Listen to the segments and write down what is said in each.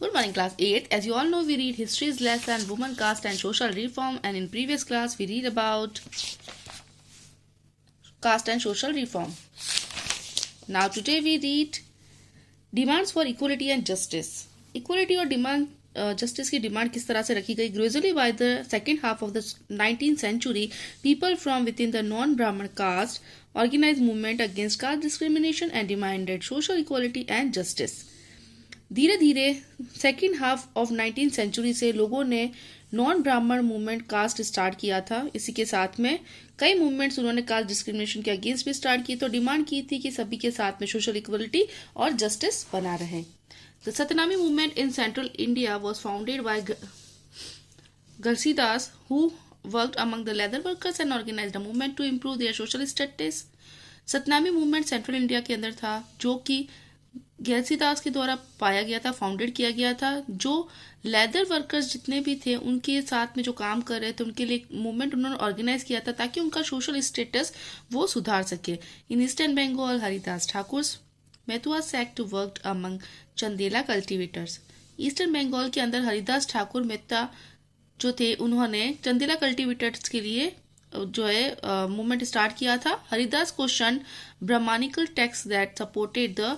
Good morning, class 8th. As you all know, we read history's lesson, women, caste and social reform, and in previous class we read about caste and social reform. Now today we read demands for equality and justice. Equality और demand justice की demand किस तरह से रखी गई. Gradually by the second half of the 19th century, people from within the non-Brahmin caste organized movement against caste discrimination and demanded social equality and justice. धीरे धीरे second half of 19th century से लोगों ने non Brahmin movement cast start किया था. इसी के साथ में कई मूवमेंट्स उन्होंने कास्ट डिस्क्रिमिनेशन के अगेंस्ट भी स्टार्ट की, तो डिमांड की थी कि सभी के साथ में सोशल इक्वलिटी और जस्टिस बना रहे. The Satnami movement in central India was founded by Ghasidas who worked among the leather workers and organised a movement to improve their social status. Satnami movement central India के अंदर था, जो कि घसीदास के द्वारा पाया गया था, फाउंडेड किया गया था. जो लेदर वर्कर्स जितने भी थे उनके साथ में जो काम कर रहे थे उनके लिए मूवमेंट उन्होंने ऑर्गेनाइज किया था ताकि उनका सोशल स्टेटस वो सुधार सके. In eastern Bengal Haridas Thakur Matua sect to worked among Chandala cultivators. Eastern Bengal के अंदर हरिदास ठाकुर मेहता जो थे उन्होंने चंदेला कल्टिवेटर्स के लिए जो है मूवमेंट स्टार्ट किया था. Haridas question brahmanical text that supported the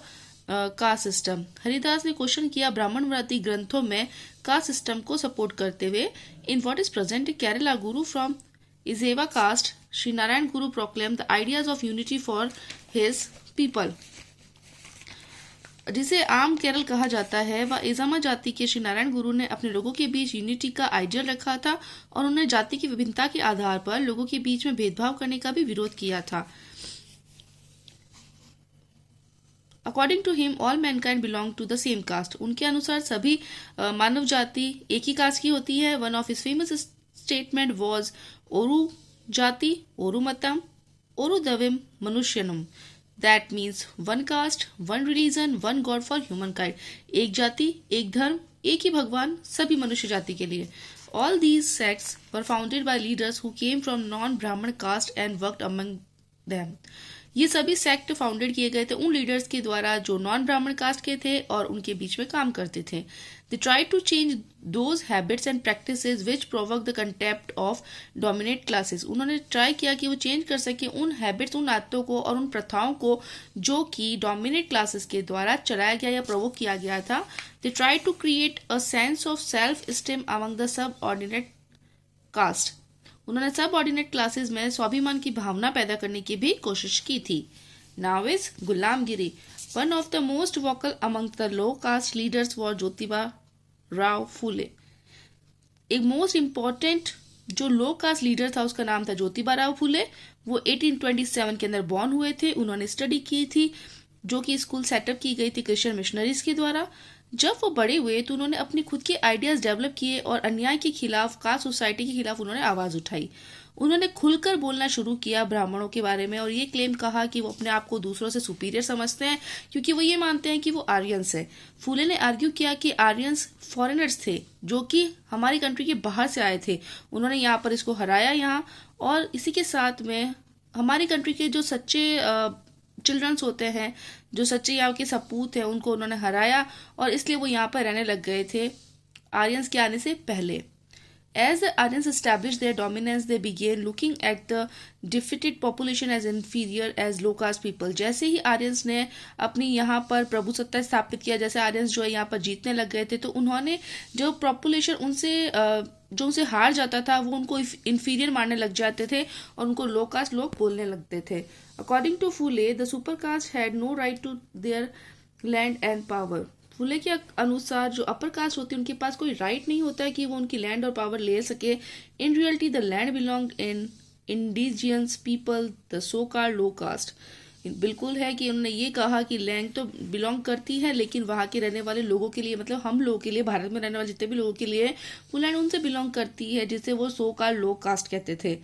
caste system. Haridas ने क्वेश्चन किया ब्राह्मणवादी ग्रंथों में कास्ट सिस्टम को सपोर्ट करते हुए. In what is present Kerala Guru from इजेवा cast Shri Narayan Guru proclaim the ideas of unity for his people. जिसे आम केरल कहा जाता है, वह इजामा जाति के श्री नारायण गुरु ने अपने लोगों के बीच यूनिटी का आइडियल रखा था और उन्हें जाति की विभिन्नता के आधार पर लोगों के बीच में भेदभाव करने का भी विरोध किया था. According to him all mankind belong to the same caste. उनके अनुसार सभी मानव जाति एक ही कास्ट की होती है. One of his famous statement was ओरु जाति ओरु मतम ओरु दविम मनुष्यनम. That means one caste one religion one god for human kind. एक जाति एक धर्म एक ही भगवान सभी मनुष्य जाति के लिए. All these sects were founded by leaders who came from non Brahmin caste and worked among them. ये सभी सेक्ट फाउंडेड किए गए थे उन लीडर्स के द्वारा जो नॉन ब्राह्मण कास्ट के थे और उनके बीच में काम करते थे. They try to change those habits and practices which provoke the contempt of dominate classes. उन्होंने ट्राई किया कि वो चेंज कर सके उन हैबिट्स उन आदतों को और उन प्रथाओं को जो कि डोमिनेट क्लासेस के द्वारा चलाया गया या प्रोवोक किया गया था. They try to create a sense of self esteem among the subordinate caste. उन्होंने सब ऑर्डिनेट क्लासेस में स्वाभिमान की भावना पैदा करने की भी कोशिश की थी. Now is Gulamgiri. One of the most vocal among the low caste leaders were Jyotiba Rao Phule. एक मोस्ट इम्पॉर्टेंट जो लो कास्ट लीडर था उसका नाम था ज्योतिबा राव फूले. वो 1827 के अंदर बॉर्न हुए थे. उन्होंने स्टडी की थी जो कि स्कूल सेटअप की गई थी क्रिश्चियन मिशनरीज के द्वारा. जब वो बड़े हुए तो उन्होंने अपने खुद के आइडियाज डेवलप किए और अन्याय के खिलाफ कास्ट सोसाइटी के खिलाफ उन्होंने आवाज उठाई. उन्होंने खुलकर बोलना शुरू किया ब्राह्मणों के बारे में और ये क्लेम कहा कि वो अपने आप को दूसरों से सुपीरियर समझते हैं क्योंकि वो ये मानते हैं कि वो आर्यंस है. फूले ने आर्ग्यू किया कि आर्यंस फॉरेनर्स थे जो कि हमारी कंट्री के बाहर से आए थे. उन्होंने यहाँ पर इसको हराया यहाँ, और इसी के साथ में हमारी कंट्री के जो सच्चे चिल्ड्रंस होते हैं, जो सच्चे यहाँ के सपूत हैं, उनको उन्होंने हराया और इसलिए वो यहाँ पर रहने लग गए थे आर्यंस के आने से पहले. As the Aryans established their dominance, they began looking at the defeated population as inferior as low caste people. जैसे ही आर्यंस ने अपनी यहाँ पर प्रभुसत्ता स्थापित किया, जैसे आर्यंस जो है यहाँ पर जीतने लग गए थे, तो उन्होंने जो पॉपुलेशन उनसे जो उनसे हार जाता था वो उनको इंफीरियर मानने लग जाते थे और उनको लो कास्ट लोग बोलने लगते थे. According to Phule the super caste had no right to their land and power. Phule के अनुसार जो अपर कास्ट होती है उनके पास कोई राइट नहीं होता है कि वो उनकी लैंड और पावर ले सके. In reality the land belong in indigenous people the so called low caste. बिल्कुल है कि उन्होंने ये कहा कि लैंड तो बिलोंग करती है लेकिन वहाँ के रहने वाले लोगों के लिए, मतलब हम लोगों के लिए, भारत में रहने वाले जितने भी लोगों के लिए वो लैंड उनसे बिलोंग करती है, जिसे वो सो कॉल्ड लो कास्ट कहते थे.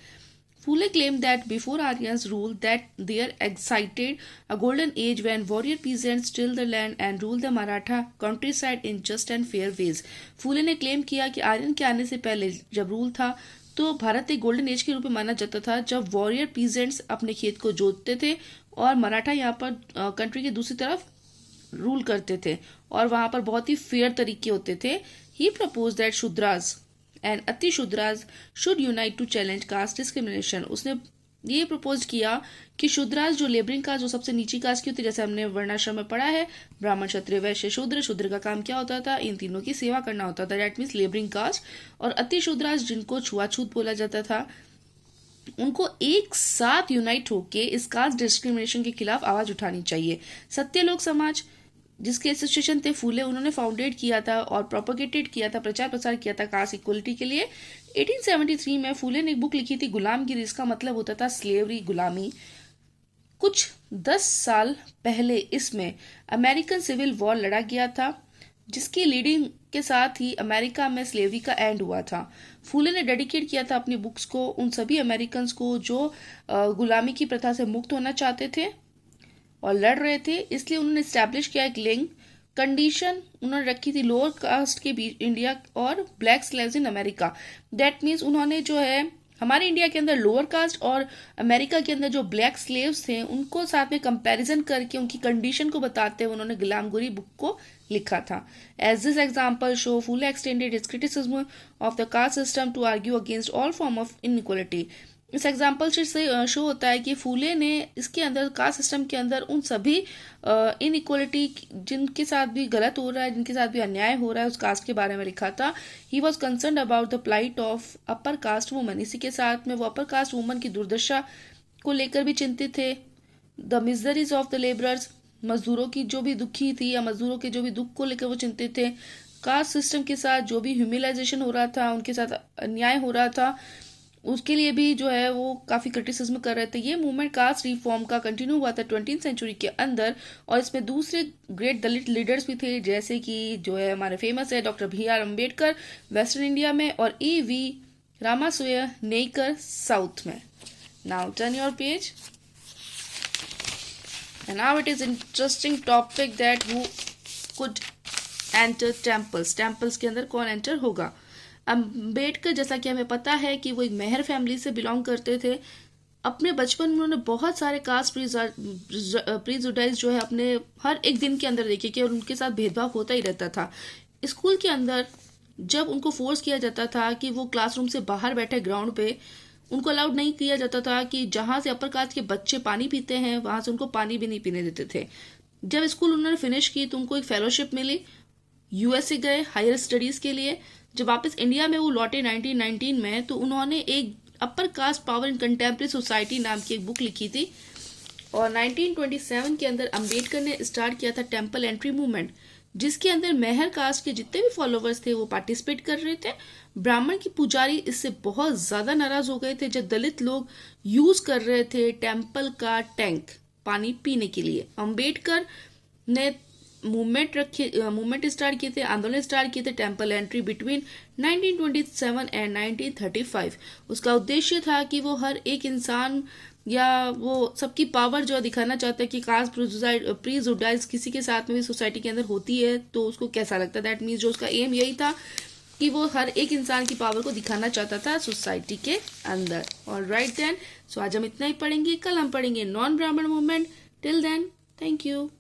Fule claimed that before Aryans ruled that there excited a golden age when warrior peasants tilled the land and ruled the Maratha countryside in just and fair ways. फूले ने claim किया कि आर्यन के आने से पहले जब रूल था तो भारत एक गोल्डन एज के रूप में माना जाता था, जब वॉरियर पीजेंट्स अपने खेत को जोतते थे और मराठा यहाँ पर कंट्री के दूसरी तरफ रूल करते थे और वहां पर बहुत ही फेयर तरीके होते थे. He propose that Shudras and Ati Shudras should unite to challenge caste discrimination. उसने ये प्रपोज किया कि शूद्रास जो लेबरिंग कास्ट जो सबसे नीची कास्ट की होती है, जैसे हमने वर्णाश्रम में पढ़ा है, ब्राह्मण क्षत्रिय वैश्य शूद्र. शूद्र का काम क्या होता था? इन तीनों की सेवा करना होता था. That means labouring caste. और अति शूद्रास जिनको छुआछूत बोला जाता था, उनको एक साथ यूनाइट होके इस कास्ट डिस्क्रिमिनेशन के खिलाफ आवाज उठानी चाहिए. सत्यलोक समाज जिसके एसोसिएशन थे फूले, उन्होंने फाउंडेड किया था और प्रोपोगेटेड किया था, प्रचार प्रसार किया था कास्ट इक्वलिटी के लिए. 1873 में फूले ने एक बुक लिखी थी गुलामगिरी. इसका मतलब होता था स्लेवरी, गुलामी. कुछ 10 साल पहले इसमें अमेरिकन सिविल वॉर लड़ा गया था, जिसकी लीडिंग के साथ ही अमेरिका में स्लेवरी का एंड हुआ था. फूले ने डेडिकेट किया था अपनी बुक्स को उन सभी अमेरिकन को जो गुलामी की प्रथा से मुक्त होना चाहते थे और लड़ रहे थे. इसलिए उन्होंने स्टैब्लिश किया एक लिंक कंडीशन उन्होंने रखी थी लोअर कास्ट के बीच इंडिया और black slaves in America. That means उन्होंने जो है हमारे इंडिया के अंदर लोअर कास्ट और अमेरिका के अंदर जो ब्लैक स्लेव्स थे उनको साथ में कंपैरिजन करके उनकी कंडीशन को बताते हुए उन्होंने गुलामगिरी बुक को लिखा था. As this example show Phule extended his criticism of the caste system to argue against all form of inequality. इस एग्जाम्पल से शो होता है कि फूले ने इसके अंदर कास्ट सिस्टम के अंदर उन सभी इनइक्वालिटी जिनके साथ भी गलत हो रहा है, जिनके साथ भी अन्याय हो रहा है, उस कास्ट के बारे में लिखा था. He was concern about the plight of upper caste woman. इसी के साथ में वो अपर कास्ट वुमन की दुर्दशा को लेकर भी चिंतित थे. The miseries of the labourers, मजदूरों की जो भी दुखी थी या मजदूरों के जो भी दुख को लेकर वो चिंतित थे. कास्ट सिस्टम के साथ जो भी ह्यूमिलाइजेशन हो रहा था, उनके साथ अन्याय हो रहा था, उसके लिए भी जो है वो काफी क्रिटिसिज्म कर रहे थे. ये मूवमेंट कास्ट रिफॉर्म का कंटिन्यू हुआ था 20th सेंचुरी के अंदर और इसमें दूसरे ग्रेट दलित लीडर्स भी थे, जैसे कि जो है हमारे फेमस है doctor BR Ambedkar western India में और EV रामास्वामी नेकर साउथ में. Now turn your page and now it is interesting topic that who could enter temples. Temples के अंदर कौन एंटर होगा? अम्बेडकर, जैसा कि हमें पता है कि वो एक मेहर फैमिली से बिलोंग करते थे. अपने बचपन में उन्होंने बहुत सारे कास्ट प्रीजुडाइज जो है अपने हर एक दिन के अंदर देखे कि उनके साथ भेदभाव होता ही रहता था. स्कूल के अंदर जब उनको फोर्स किया जाता था कि वो क्लासरूम से बाहर बैठे ग्राउंड पे, उनको अलाउड नहीं किया जाता था कि जहां से अपर कास्ट के बच्चे पानी पीते हैं वहां से उनको पानी भी नहीं पीने देते थे. जब स्कूल उन्होंने फिनिश की तो उनको एक फेलोशिप मिली, USA गए हायर स्टडीज के लिए. जब वापस इंडिया में वो लौटे 1919 में तो उन्होंने एक upper caste power in contemporary society नाम की एक बुक लिखी थी और 1927 के अंदर अंबेडकर ने स्टार्ट किया था टेम्पल एंट्री मूवमेंट, जिसके अंदर मेहर कास्ट के जितने भी फॉलोवर्स थे वो पार्टिसिपेट कर रहे थे. ब्राह्मण की पुजारी इससे बहुत ज्यादा नाराज हो गए थे जब दलित लोग यूज कर रहे थे टेम्पल का टैंक पानी पीने के लिए. अंबेडकर ने मूवमेंट स्टार्ट किए थे, आंदोलन स्टार्ट किए थे टेम्पल एंट्री बिटवीन 1927 एंड 1935. उसका उद्देश्य था कि वो हर एक इंसान या वो सबकी पावर जो दिखाना चाहता है कि कास्ट प्रीजुडाइज किसी के साथ में भी सोसाइटी के अंदर होती है तो उसको कैसा लगता है. दैट मीन्स जो उसका एम यही था कि वो हर एक इंसान की पावर को दिखाना चाहता था सोसाइटी के अंदर. और राइट देन, सो आज हम इतना ही पढ़ेंगे, कल हम पढ़ेंगे non Brahmin movement. Till then, thank you.